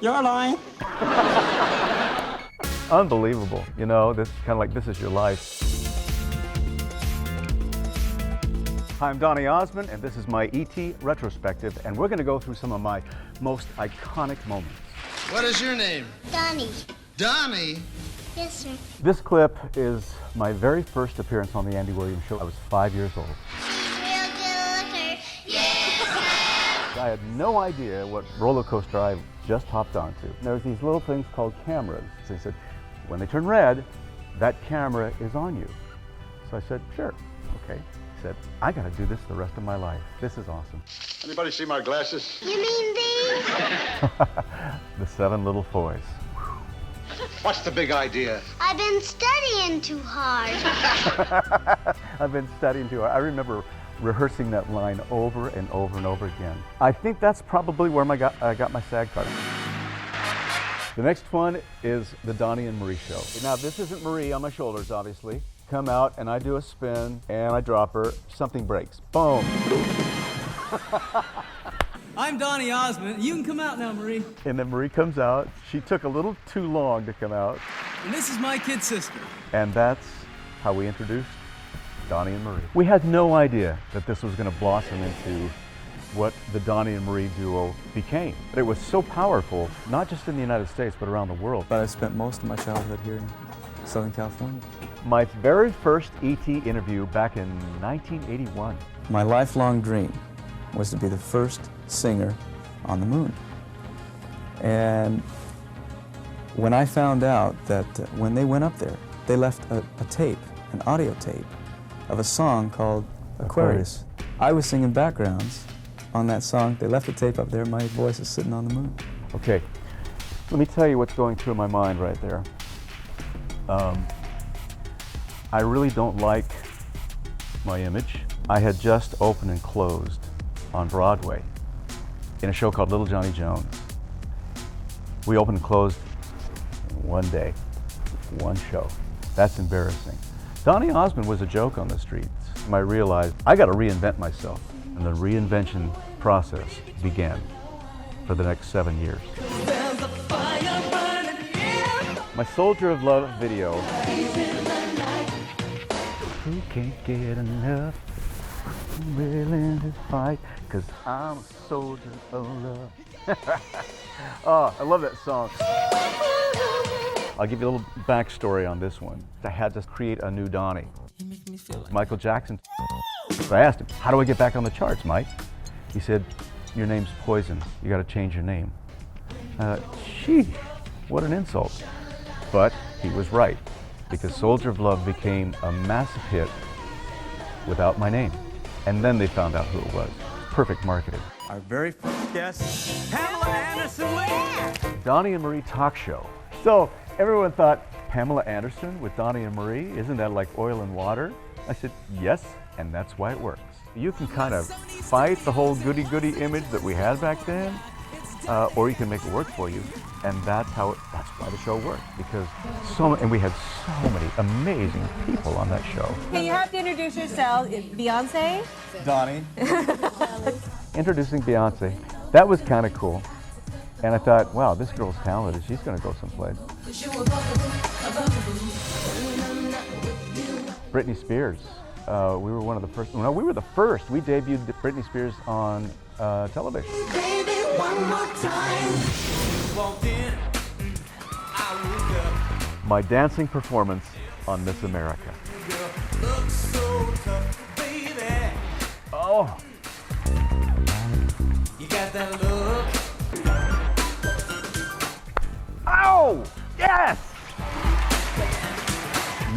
You're lying. Unbelievable. You know, this kind of like this is your life. Hi, I'm Donny Osmond, and this is my E.T. retrospective, and we're going to go through some of my most iconic moments. What is your name? Donnie. Donnie? Yes, sir. This clip is my very first appearance on the Andy Williams Show. I was 5 years old. Real good looker. Yes. I had no idea what roller coaster I just hopped onto. There's these little things called cameras. They said, when they turn red, that camera is on you. So I said, sure, okay. He said, I gotta do this the rest of my life. This is awesome. Anybody see my glasses? You mean these? The 7 little boys. What's the big idea? I've been studying too hard. I've been studying too hard. I remember rehearsing that line over and over and over again. I think that's probably where I got my SAG card. The next one is the Donnie and Marie show. Now, this isn't Marie on my shoulders, obviously. Come out and I do a spin and I drop her. Something breaks. Boom. I'm Donny Osmond. You can come out now, Marie. And then Marie comes out. She took a little too long to come out. And this is my kid sister. And that's how we introduced Donnie and Marie. We had no idea that this was going to blossom into what the Donnie and Marie duo became. But it was so powerful, not just in the United States, but around the world. But I spent most of my childhood here in Southern California. My very first E.T. interview back in 1981. My lifelong dream was to be the first singer on the moon. And when I found out that when they went up there, they left a tape, an audio tape, of a song called Aquarius. I was singing backgrounds on that song. They left the tape up there, my voice is sitting on the moon. Okay, let me tell you what's going through my mind right there. I really don't like my image. I had just opened and closed on Broadway in a show called Little Johnny Jones. We opened and closed in one day, one show. That's embarrassing. Donny Osmond was a joke on the streets. I realized I got to reinvent myself, and the reinvention process began for the next 7 years. My Soldier of Love video. Who can't get enough? I'm willing to fight, 'cause I'm a soldier of love. Oh, I love that song. I'll give you a little backstory on this one. I had to create a new Donnie. Michael Jackson. So I asked him, how do I get back on the charts, Mike? He said, your name's Poison. You got to change your name. Gee, what an insult. But he was right, because Soldier of Love became a massive hit without my name. And then they found out who it was. Perfect marketing. Our very first guest, Pamela Anderson Lee. Donnie and Marie talk show. So everyone thought, Pamela Anderson with Donnie and Marie, isn't that like oil and water? I said, yes, and that's why it works. You can kind of fight the whole goody-goody image that we had back then, or you can make it work for you. And that's why the show worked, because and we had so many amazing people on that show. Okay, you have to introduce yourself. Beyonce? Donnie. Introducing Beyonce. That was kind of cool. And I thought, wow, this girl's talented. She's going to go someplace. Britney Spears. We were one of the first. No, we were the first. We debuted Britney Spears on television. Baby, one more time. My dancing performance on Miss America. Oh. You got that look. Ow! Yes!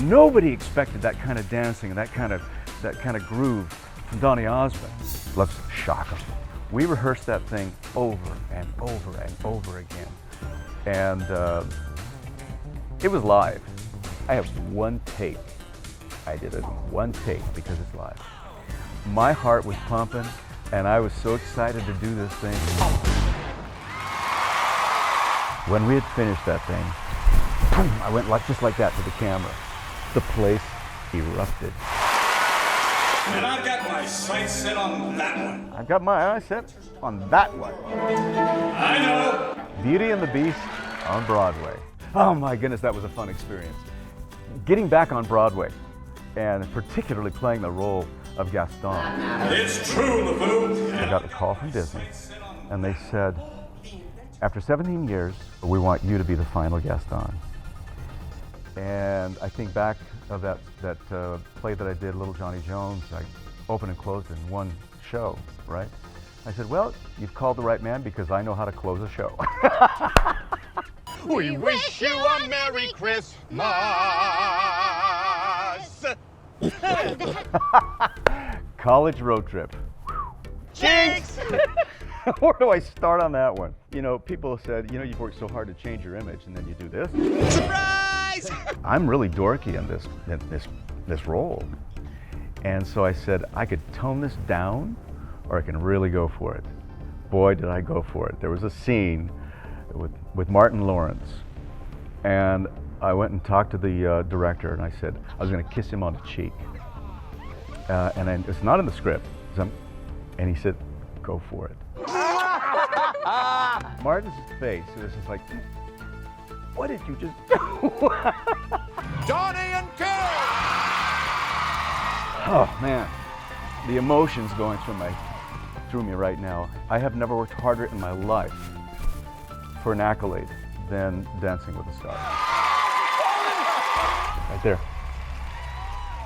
Nobody expected that kind of dancing and that kind of groove from Donny Osmond. Let's shock them. We rehearsed that thing over and over and over again. And it was live. I have one take. I did it in one take because it's live. My heart was pumping, and I was so excited to do this thing. When we had finished that thing, boom, I went just like that to the camera. The place erupted. And I've got my sights set on that one. I've got my eyes set on that one. I know. Beauty and the Beast on Broadway. Oh my goodness, that was a fun experience. Getting back on Broadway, and particularly playing the role of Gaston. It's true, LeFou. I got a call from Disney, and they said, after 17 years, we want you to be the final Gaston. And I think back of that play that I did, Little Johnny Jones, I opened and closed in one show, right? I said, well, you've called the right man because I know how to close a show. We wish you a Merry Christmas. College road trip. Jinx! Where do I start on that one? You know, people said, you know, you've worked so hard to change your image, and then you do this. Surprise! I'm really dorky in this role. And so I said, I could tone this down, or I can really go for it. Boy, did I go for it. There was a scene with Martin Lawrence, and I went and talked to the director, and I said I was going to kiss him on the cheek. And it's not in the script. And he said, go for it. Martin's face was just like, what did you just do? Donny and Marie! Oh man, the emotions going through me right now. I have never worked harder in my life for an accolade than Dancing with the Stars. Right there.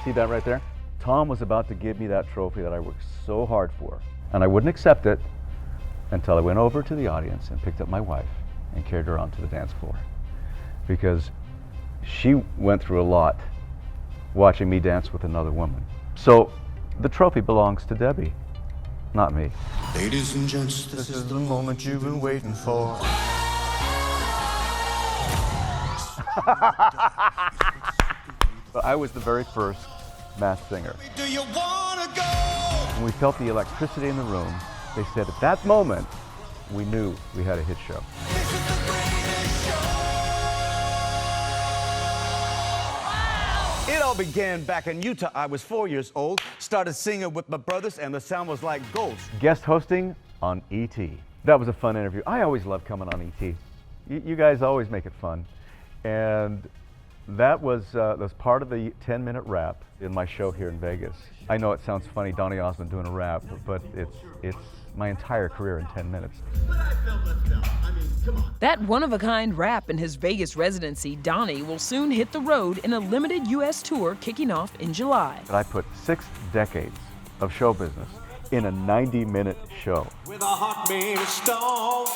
See that right there? Tom was about to give me that trophy that I worked so hard for, and I wouldn't accept it until I went over to the audience and picked up my wife and carried her onto the dance floor, because she went through a lot watching me dance with another woman. So the trophy belongs to Debbie, not me. Ladies and gents, this is the moment you've been waiting for. I was the very first Masked Singer. Do you wanna go? When we felt the electricity in the room, they said at that moment, we knew we had a hit show. It all began back in Utah. I was 4 years old, started singing with my brothers, and the sound was like gold. Guest hosting on E.T. That was a fun interview. I always love coming on E.T. You guys always make it fun. And that was part of the 10-minute rap in my show here in Vegas. I know it sounds funny, Donny Osmond doing a rap, but it's my entire career in 10 minutes. That one-of-a-kind rap in his Vegas residency, Donny will soon hit the road in a limited U.S. tour kicking off in July. I put 6 decades of show business in a 90-minute show. With a hot mean stone.